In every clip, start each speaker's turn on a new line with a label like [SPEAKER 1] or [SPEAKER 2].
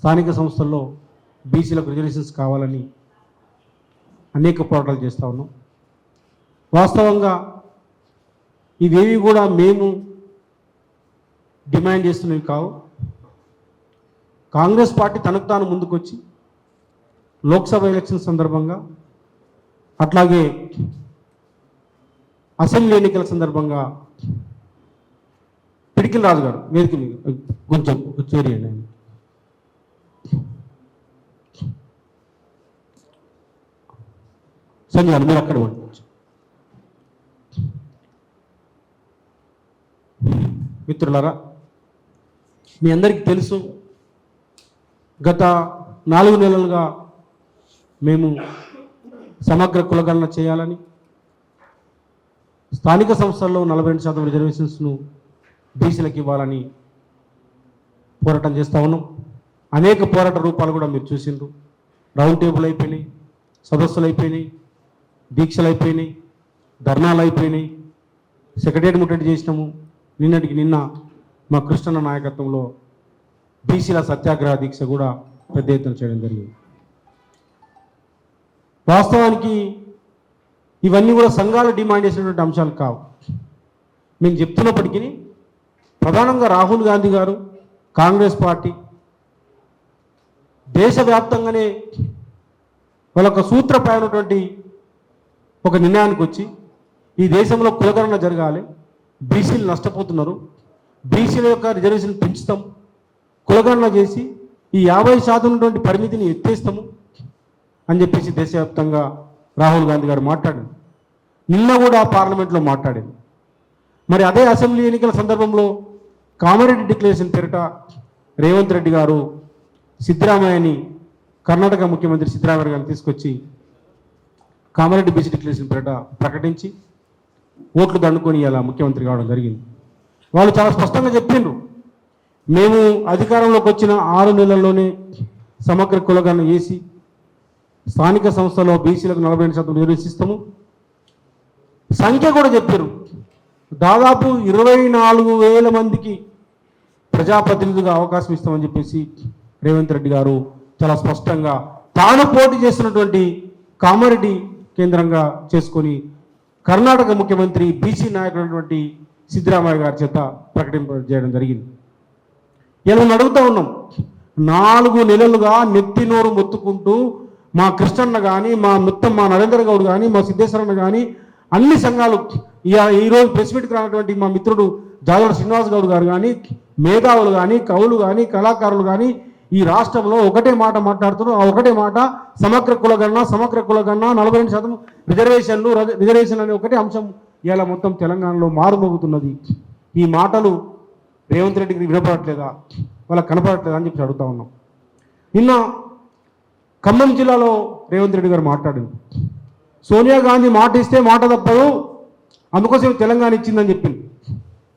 [SPEAKER 1] స్థానిక సంస్థల్లో బీసీలకు రిజర్వేషన్స్ కావాలని అనేక పోరాటాలు చేస్తూ ఉన్నాం. వాస్తవంగా ఇవేవి కూడా మేము డిమాండ్ చేస్తున్నవి కావు. కాంగ్రెస్ పార్టీ తనకు తాను ముందుకొచ్చి లోక్సభ ఎలక్షన్ సందర్భంగా అట్లాగే అసెంబ్లీ ఎన్నికల సందర్భంగా పిడికిల రాజు గారు వేదిక కొంచెం చేరియండి ఆయన. సంజయ్ గారు మీరు అక్కడ పంపించు. మిత్రులారా, మీ అందరికీ తెలుసు, గత 4 నెలలుగా మేము సమగ్ర కులగణన చేయాలని, స్థానిక సంస్థల్లో 42% రిజర్వేషన్స్ను బీసీలకు ఇవ్వాలని పోరాటం చేస్తూ ఉన్నాం. అనేక పోరాట రూపాలు కూడా మీరు చూసిండ్రు. రౌండ్ టేబుల్ అయిపోయినాయి, సదస్సులు అయిపోయినాయి, దీక్షలు అయిపోయినాయి, ధర్నాలు అయిపోయినాయి, సెక్రటేరియట్ ముట్టడి చేసినాము. నిన్నటికి నిన్న మా కృష్ణన్న నాయకత్వంలో బీసీల సత్యాగ్రహ దీక్ష కూడా పెద్ద ఎత్తున చేయడం జరిగింది. వాస్తవానికి ఇవన్నీ కూడా సంఘాలు డిమాండ్ చేసినటువంటి అంశాలు కావు. మేము చెప్తున్నప్పటికీ ప్రధానంగా రాహుల్ గాంధీ గారు, కాంగ్రెస్ పార్టీ దేశవ్యాప్తంగానే వాళ్ళొక సూత్రప్రాయమైనటువంటి ఒక నిర్ణయానికి వచ్చి ఈ దేశంలో కులగణన జరగాలి, బీసీలు నష్టపోతున్నారు, బీసీల యొక్క రిజర్వేషన్ పెంచుతాం, కులగణన చేసి ఈ 50% ఉన్నటువంటి పరిమితిని ఎత్తేస్తాము అని చెప్పేసి దేశవ్యాప్తంగా రాహుల్ గాంధీ గారు మాట్లాడింది. నిన్న కూడా పార్లమెంట్లో మాట్లాడింది. మరి అదే అసెంబ్లీ ఎన్నికల సందర్భంలో కామారెడ్డి డిక్లరేషన్ పేరిట రేవంత్ రెడ్డి గారు సిద్ధరామయ్యని, కర్ణాటక ముఖ్యమంత్రి సిద్ధరామయ్య గారిని తీసుకొచ్చి కామారెడ్డి బీసీ డిక్లరేషన్ పేరిట ప్రకటించి ఓట్లు దండుకొని ఇలా ముఖ్యమంత్రి కావడం జరిగింది. వాళ్ళు చాలా స్పష్టంగా చెప్పిండ్రు, మేము అధికారంలోకి వచ్చిన 6 నెలల్లోనే సమగ్ర కులగణన చేసి స్థానిక సంస్థలో బీసీలకు 42% రిజర్వేషన్ సంఖ్య కూడా చెప్పారు. దాదాపు 24,000 మందికి ప్రజాప్రతినిధులుగా అవకాశం ఇస్తామని చెప్పేసి రేవంత్ రెడ్డి గారు చాలా స్పష్టంగా తాను పోటీ చేస్తున్నటువంటి కామారెడ్డి కేంద్రంగా చేసుకొని కర్ణాటక ముఖ్యమంత్రి బీసీ నాయకుడైనటువంటి సిద్ధరామయ్య గారి చేత ప్రకటింపజేయడం జరిగింది. ఇలా మనం అడుగుతూ ఉన్నాం, 4 నెలలుగా నెత్తి నోరు మొత్తుకుంటూ మా కృష్ణన్న కానీ, మా నరేంద్ర గౌడ్ కానీ, మా సిద్ధేశ్వరన్న కానీ, అన్ని సంఘాలు, ఈరోజు ప్రెస్ మీట్కి రానటువంటి మా మిత్రుడు జాదవ శ్రీనివాస్ గౌడ్ గారు కానీ, మేధావులు కానీ, కవులు కానీ, కళాకారులు కానీ ఈ రాష్ట్రంలో ఒకటే మాట మాట్లాడుతున్నారు. ఆ ఒకటే మాట సమగ్ర కులగణన, 42% రిజర్వేషన్ అనే ఒకటే అంశం ఇలా మొత్తం తెలంగాణలో మారుమోగుతున్నది. ఈ మాటలు రేవంత్ రెడ్డికి వినపడట్లేదా, వాళ్ళకి కనపడట్లేదా అని చెప్పి అడుగుతా ఉన్నాం. నిన్న ఖమ్మం జిల్లాలో రేవంత్ రెడ్డి గారు మాట్లాడింది, సోనియా గాంధీ మాట ఇస్తే మాట తప్పదు, అందుకోసం తెలంగాణ ఇచ్చిందని చెప్పింది.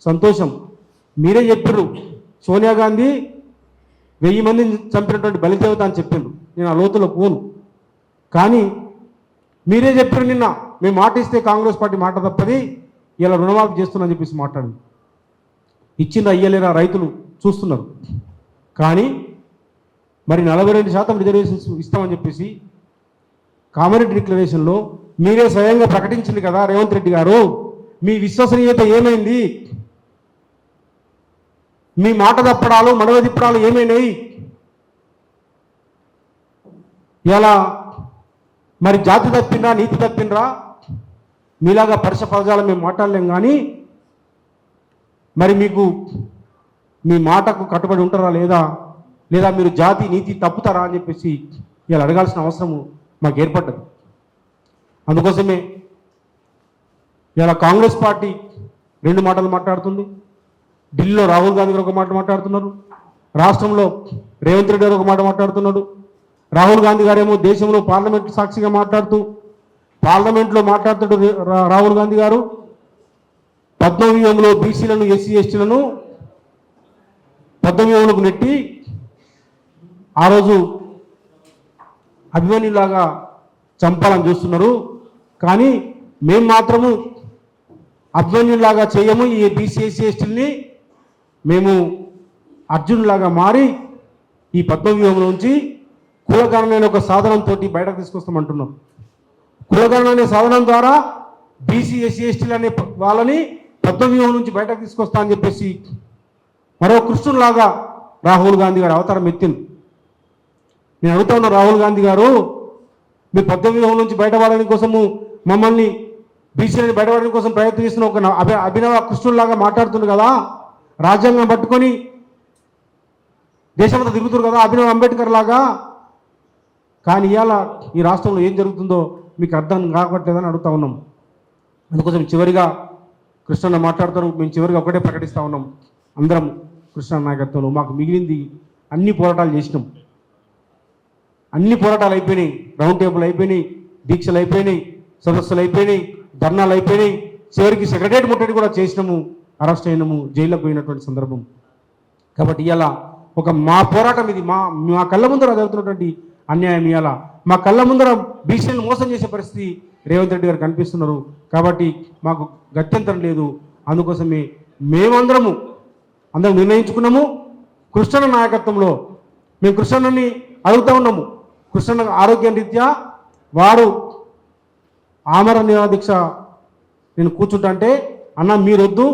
[SPEAKER 1] సంతోషం, మీరే చెప్పారు సోనియా గాంధీ 1000 మందిని చంపినటువంటి బలిదేవత అని చెప్పిండ్రు. నేను ఆ లోతులో పోను, కానీ మీరే చెప్పారు నిన్న, మేము మాట ఇస్తే కాంగ్రెస్ పార్టీ మాట తప్పది, ఇలా రుణమాఫీ చేస్తున్నా చెప్పేసి మాట్లాడింది. ఇచ్చిందా ఇయ్యలేరా రైతులు చూస్తున్నారు. కానీ మరి 42% రిజర్వేషన్స్ ఇస్తామని చెప్పేసి కామారెడ్డి డిక్లరేషన్లో మీరే స్వయంగా ప్రకటించింది కదా రేవంత్ రెడ్డి గారు, మీ విశ్వసనీయత ఏమైంది? మీ మాట తప్పడాలు, మడవ తిప్పడాలు ఏమైనాయి? ఇలా మరి జాతి తప్పిండ్రా, నీతి తప్పిండ్రా? మీలాగా పరుష పదజాలం మేము మాట్లాడలేం, కానీ మరి మీకు మీ మాటకు కట్టుబడి ఉంటారా లేదా మీరు జాతి నీతి తప్పుతారా అని చెప్పేసి ఇలా అడగాల్సిన అవసరం మాకు ఏర్పడ్డది. అందుకోసమే ఇలా కాంగ్రెస్ పార్టీ 2 మాటలు మాట్లాడుతుంది. ఢిల్లీలో రాహుల్ గాంధీ గారు ఒక మాట మాట్లాడుతున్నారు, రాష్ట్రంలో రేవంత్ రెడ్డి గారు ఒక మాట మాట్లాడుతున్నాడు. రాహుల్ గాంధీ గారేమో దేశంలో పార్లమెంట్ సాక్షిగా పార్లమెంట్లో మాట్లాడుతాడు. రాహుల్ గాంధీ గారు పద్మవ్యూహంలో బీసీలను, ఎస్సీ ఎస్టీలను పద్మవ్యూహంలోకి నెట్టి ఆ రోజు అభిమన్యులాగా చంపాలని చూస్తున్నారు. కానీ మేము మాత్రము అభిమన్యులాగా చేయము, ఈ బీసీ ఎస్సీ ఎస్టీలని మేము అర్జునులాగా మారి ఈ పద్మవ్యూహం నుంచి కులగణన అనే ఒక సాధనంతో బయటకు తీసుకొస్తామంటున్నాం. కులగణన అనే సాధనం ద్వారా బీసీ ఎస్సీ ఎస్టీలు అనే వాళ్ళని పద్మవ్యూహం నుంచి బయటకు తీసుకొస్తా అని చెప్పేసి మరో కృష్ణులాగా రాహుల్ గాంధీ గారు అవతారం ఎత్తింది. నేను అడుగుతా ఉన్నా, రాహుల్ గాంధీ గారు మీ పద్మవ్యూహం నుంచి బయటపడడానికి కోసము మమ్మల్ని బీసీలని బయటపడడం కోసం ప్రయత్నిస్తున్న ఒక అభినవ కృష్ణులాగా మాట్లాడుతుంది కదా, రాజ్యాంగం పట్టుకొని దేశమంతా తిరుగుతున్నారు కదా అభినవ్ అంబేద్కర్ లాగా. కానీ ఇవాళ ఈ రాష్ట్రంలో ఏం జరుగుతుందో మీకు అర్థం కావట్లేదని అడుగుతా ఉన్నాం. అందుకోసం చివరిగా కృష్ణన్న మాట్లాడతారు, మేము చివరిగా ఒకటే ప్రకటిస్తూ ఉన్నాం. అందరం కృష్ణ నాయకత్వంలో మాకు మిగిలింది అన్ని పోరాటాలు చేసినాం, అన్ని పోరాటాలు అయిపోయినాయి, రౌండ్ టేబుల్ అయిపోయినాయి, దీక్షలు అయిపోయినాయి, సదస్సులు అయిపోయినాయి, ధర్నాలు అయిపోయినాయి, చివరికి సెక్రటరియట్ ముట్టడి కూడా చేసినాము, అరెస్ట్ అయినాము, జైల్లోకి పోయినటువంటి సందర్భం. కాబట్టి ఇలా ఒక మా పోరాటం ఇది, మా కళ్ళ ముందర జరుగుతున్నటువంటి అన్యాయం. ఇవాళ మా కళ్ళ ముందర బీసీలను మోసం చేసే పరిస్థితి రేవంత్ రెడ్డి గారు కనిపిస్తున్నారు. కాబట్టి మాకు గత్యంతరం లేదు. అందుకోసమే మేమందరం నిర్ణయించుకున్నాము, కృష్ణన్న నాయకత్వంలో మేము కృష్ణన్నని అడుగుతూ ఉన్నాము. కృష్ణన్న ఆరోగ్యం రీత్యా వారు ఆమరణ నిరాదీక్ష నేను కూర్చుంటా అంటే, అన్న మీరొద్దు,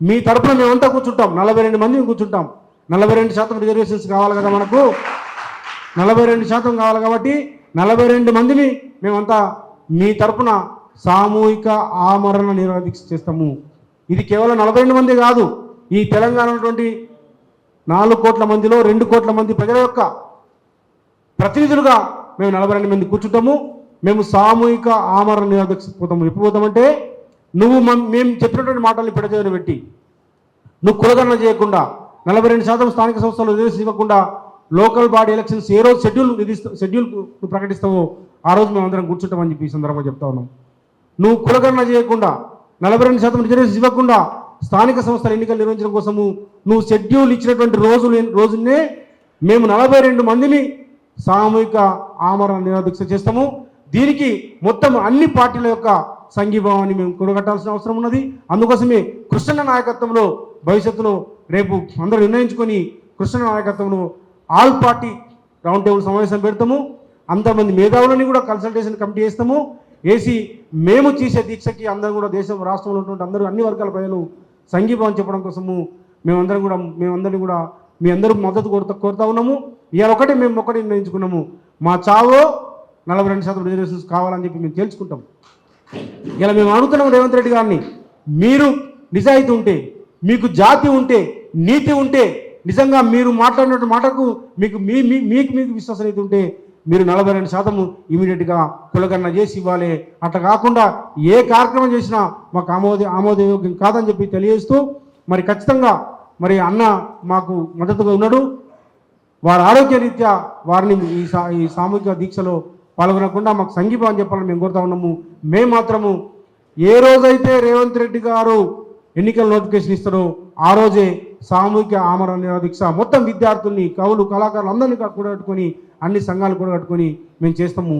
[SPEAKER 1] మీ తరపున మేమంతా కూర్చుంటాం, 42 మంది కూర్చుంటాం. 42% రిజర్వేషన్స్ కావాలి కదా మనకు, 42% కావాలి కాబట్టి 42 మందిని మేమంతా మీ తరపున సామూహిక ఆమరణ నిరాదీక్ష చేస్తాము. ఇది కేవలం 42 మంది కాదు, ఈ తెలంగాణ ఉన్నటువంటి 4 కోట్ల మందిలో 2 కోట్ల మంది ప్రజల యొక్క ప్రతినిధులుగా మేము 42 మంది కూర్చుంటాము. మేము సామూహిక ఆమరణ నిరాదీక్ష పోతాము. ఎప్పుడు పోతామంటే, నువ్వు మేము చెప్పినటువంటి మాటల్ని పెడచేయని పెట్టి, నువ్వు కులగణన చేయకుండా, 42% స్థానిక సంస్థలు రిజర్వేషన్ ఇవ్వకుండా, లోకల్ బాడీ ఎలక్షన్స్ ఏ రోజు షెడ్యూల్ ప్రకటిస్తావో ఆ రోజు మేము అందరం కూర్చుంటామని చెప్పి ఈ సందర్భంగా చెప్తా ఉన్నాం. నువ్వు కులగణన చేయకుండా, 42% రిజర్వేషన్ ఇవ్వకుండా, స్థానిక సంస్థల ఎన్నికలు నిర్వహించడం కోసము నువ్వు షెడ్యూల్ ఇచ్చినటువంటి రోజునే మేము 42 మందిని సామూహిక ఆమరణ నిరాదీక్ష చేస్తాము. దీనికి మొత్తం అన్ని పార్టీల యొక్క సంఘీభావాన్ని మేము కూడగట్టాల్సిన అవసరం ఉన్నది. అందుకోసమే కృష్ణన్న నాయకత్వంలో భవిష్యత్తులో రేపు అందరూ నిర్ణయించుకొని కృష్ణన్న నాయకత్వంలో ఆల్ పార్టీ రౌండ్ టేబుల్ సమావేశం పెడతాము. అంతమంది మేధావులని కూడా కన్సల్టేషన్ కమిటీ చేస్తాము. వేసి మేము చేసే దీక్షకి అందరం కూడా దేశం రాష్ట్రంలో ఉన్నటువంటి అందరూ అన్ని వర్గాల ప్రజలు సంఘీభావం చెప్పడం కోసము మేమందరినీ కూడా మీ అందరూ మద్దతు కోరుతా ఉన్నాము. ఇవాళ మేము ఒకటి నిర్ణయించుకున్నాము, మా చావో 42% రిజర్వేషన్స్ కావాలని చెప్పి మేము తేల్చుకుంటాం. ఇలా మేము అడుగుతున్నాము రేవంత్ రెడ్డి గారిని, మీరు నిజాయితీ ఉంటే, మీకు జాతి ఉంటే, నీతి ఉంటే, నిజంగా మీరు మాట్లాడినట్టు మాటకు మీకు విశ్వసనీయత ఉంటే మీరు 42% ఇమీడియట్గా కులగణన చేసి ఇవ్వాలి. అట్లా కాకుండా ఏ కార్యక్రమం చేసినా మాకు ఆమోదయోగ్యం కాదని చెప్పి తెలియజేస్తూ, మరి ఖచ్చితంగా మరి అన్న మాకు మద్దతుగా ఉన్నాడు. వారి ఆరోగ్య రీత్యా వారిని ఈ సామూహిక దీక్షలో పాల్గొనకుండా మాకు సంఘీభావం చెప్పాలని మేము కోరుతా ఉన్నాము. మేము మాత్రము ఏ రోజైతే రేవంత్ రెడ్డి గారు ఎన్నికల నోటిఫికేషన్ ఇస్తారో ఆ రోజే సామూహిక ఆమరణ నిరాదీక్ష మొత్తం విద్యార్థుల్ని, కవులు, కళాకారులు అందరినీ కూడగట్టుకొని, అన్ని సంఘాలు కూడగట్టుకొని మేము చేస్తాము.